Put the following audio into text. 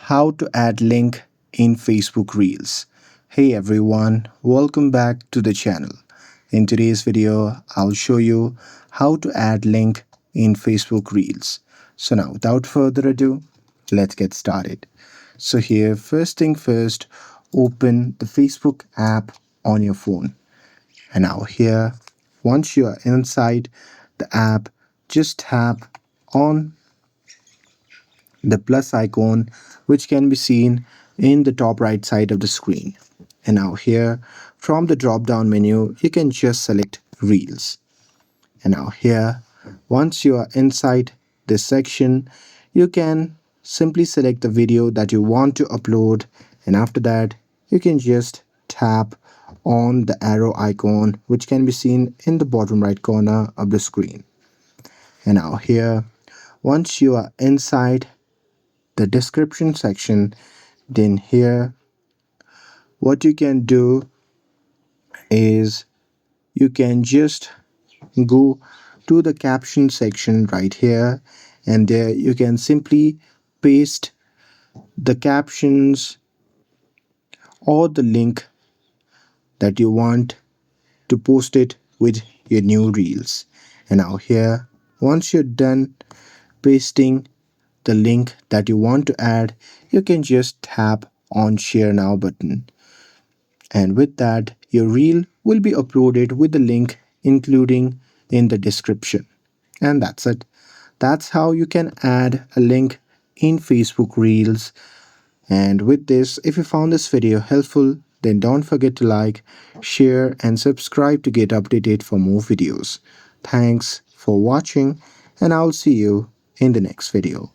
How to add link in Facebook Reels. Hey everyone, welcome back to the channel. In today's video, I'll show you how to add link in Facebook Reels. So now without further ado, let's get started. So here, first thing first, open the Facebook app on your phone. And now here, once you are inside the app, just tap on the plus icon which can be seen in the top right side of the screen. And now here from the drop down menu you can just select Reels. And now here once you are inside this section you can simply select the video that you want to upload, and after that you can just tap on the arrow icon which can be seen in the bottom right corner of the screen. And now here once you are inside the description section, then here what you can do is you can just go to the caption section right here, and there you can simply paste the captions or the link that you want to post it with your new reels. And now here once you're done pasting the link that you want to add, you can just tap on share now button, and with that your reel will be uploaded with the link including in the description. And that's it. That's how you can add a link in Facebook Reels. And with this, if you found this video helpful, then don't forget to like, share and subscribe to get updated for more videos. Thanks for watching, and I'll see you in the next video.